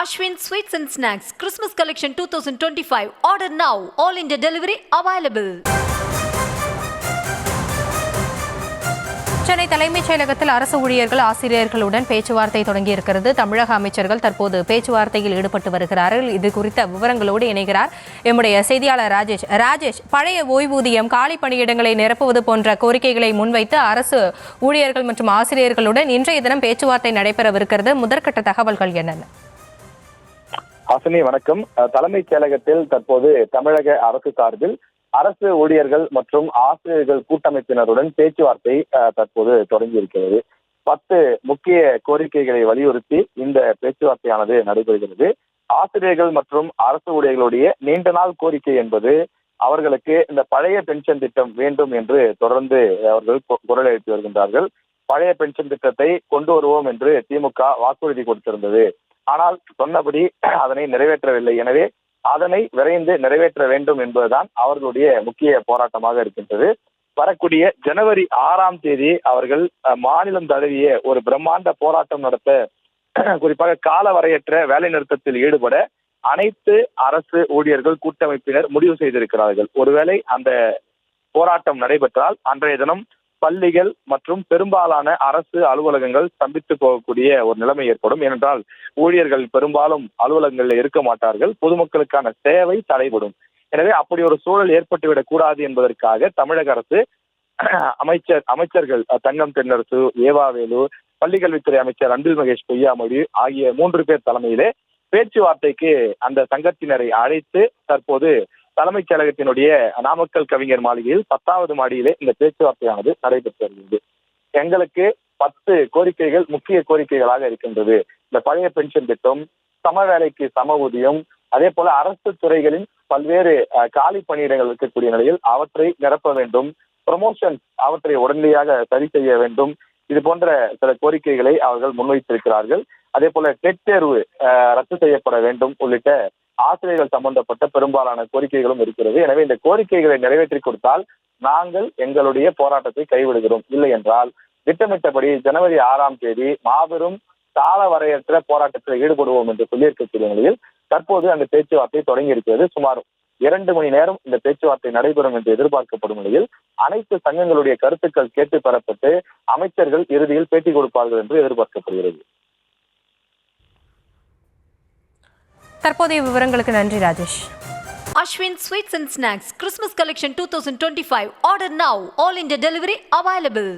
Ashwin Sweets and Snacks Christmas Collection 2025. Order now. All India delivery available. Chennai தலைமைச் செயலகத்தில் அரசு ஊழியர்கள் ஆசிரியர்களுடன் பேச்சுவார்த்தை தொடங்கியிருக்கிறது. தமிழக அமைச்சர்கள் தற்போது பேச்சுவார்த்தையில் ஈடுபட்டு வருகிறார்கள். இது குறித்த விவரங்களோடு இணைகிறார் எம்முடைய செய்தியாளர் ராஜேஷ். பழைய ஓய்வூதியம், காலி பணியிடங்களை நிரப்புவது போன்ற கோரிக்கைகளை முன்வைத்து அரசு ஊழியர்கள் மற்றும் ஆசிரியர்களுடன் இன்றைய தினம் பேச்சுவார்த்தை நடைபெறவிருக்கிறது. முதற்கட்ட தகவல்கள் என்னென்ன? ஹாசினி வணக்கம். தலைமைச் செயலகத்தில் தற்போது தமிழக அரசு சார்பில் அரசு ஊழியர்கள் மற்றும் ஆசிரியர்கள் கூட்டமைப்பினருடன் பேச்சுவார்த்தை தற்போது தொடங்கி இருக்கிறது. 10 முக்கிய கோரிக்கைகளை வலியுறுத்தி இந்த பேச்சுவார்த்தையானது நடைபெறுகிறது. ஆசிரியர்கள் மற்றும் அரசு ஊழியர்களுடைய நீண்ட நாள் கோரிக்கை என்பது அவர்களுக்கு இந்த பழைய பென்ஷன் திட்டம் வேண்டும் என்று தொடர்ந்து அவர்கள் குரல் எழுப்பி வருகின்றார்கள். பழைய பென்ஷன் திட்டத்தை கொண்டு வருவோம் என்று திமுக வாக்குறுதி கொடுத்திருந்தது. ஆனால் சொன்னபடி அதனை நிறைவேற்றவில்லை. எனவே அதனை விரைந்து நிறைவேற்ற வேண்டும் என்பதுதான் அவர்களுடைய முக்கிய போராட்டமாக இருக்கின்றது. வரக்கூடிய ஜனவரி 6ஆம் தேதி அவர்கள் மாநிலம் தழுவிய ஒரு பிரம்மாண்ட போராட்டம் நடத்த, குறிப்பாக காலவரையற்ற வேலை நிறுத்தத்தில் ஈடுபட அனைத்து அரசு ஊழியர்கள் கூட்டமைப்பினர் முடிவு செய்திருக்கிறார்கள். ஒருவேளை அந்த போராட்டம் நடைபெற்றால் அன்றைய தினம் பள்ளிகள் மற்றும் பெரும்பாலான அரசு அலுவலகங்கள் ஸ்தம்பித்து போகக்கூடிய ஒரு நிலைமை ஏற்படும். ஏனென்றால் ஊழியர்கள் பெரும்பாலும் அலுவலகங்களில் இருக்க மாட்டார்கள். பொதுமக்களுக்கான சேவை தடைபடும். எனவே அப்படி ஒரு சூழல் ஏற்பட்டுவிடக் கூடாது என்பதற்காக தமிழக அரசு அமைச்சர்கள் தங்கம் தென்னரசு, ஏவாவேலு, பள்ளிக்கல்வித்துறை அமைச்சர் அன்பில் மகேஷ் பொய்யாமொழி ஆகிய 3 பேர் தலைமையிலே பேச்சுவார்த்தைக்கு அந்த சங்கத்தினரை அழைத்து தற்போது தலைமைச் செயலகத்தினுடைய நாமக்கல் கவிஞர் மாளிகையில் 10வது மாடியிலே இந்த பேச்சுவார்த்தையானது நடைபெற்று வருகிறது. எங்களுக்கு 10 கோரிக்கைகள் முக்கிய கோரிக்கைகளாக இருக்கின்றது. இந்த பழைய பென்ஷன் திட்டம், சம வேலைக்கு சம ஊதியம், அதே போல அரசு துறைகளின் பல்வேறு காலி பணியிடங்கள் இருக்கக்கூடிய நிலையில் அவற்றை நிரப்ப வேண்டும், ப்ரமோஷன் அவற்றை உடனடியாக சரி செய்ய வேண்டும். இது போன்ற சில கோரிக்கைகளை அவர்கள் முன்வைத்திருக்கிறார்கள். அதே போல டெட் தேர்வு ரத்து செய்யப்பட வேண்டும் உள்ளிட்ட ஆசிரியர்கள் சம்பந்தப்பட்ட பெரும்பாலான கோரிக்கைகளும் இருக்கிறது. எனவே இந்த கோரிக்கைகளை நிறைவேற்றி கொடுத்தால் நாங்கள் எங்களுடைய போராட்டத்தை கைவிடுகிறோம். இல்லை என்றால் திட்டமிட்டபடி ஜனவரி 6ஆம் தேதி மாபெரும் கால வரையற்ற போராட்டத்தில் ஈடுபடுவோம் என்று சொல்லியிருக்கக்கூடிய நிலையில் தற்போது அந்த பேச்சுவார்த்தை தொடங்கி இருக்கிறது. சுமார் 2 மணி நேரம் இந்த பேச்சுவார்த்தை நடைபெறும் என்று எதிர்பார்க்கப்படும் நிலையில் அனைத்து சங்கங்களுடைய கருத்துக்கள் கேட்டு பெறப்பட்டு அமைச்சர்கள் இறுதியில் பேட்டி கொடுப்பார்கள் என்று எதிர்பார்க்கப்படுகிறது. தற்போதைய விவரங்களுக்கு நன்றி Rajesh. Ashwin Sweets and Snacks Christmas Collection 2025. Order now. All India delivery available.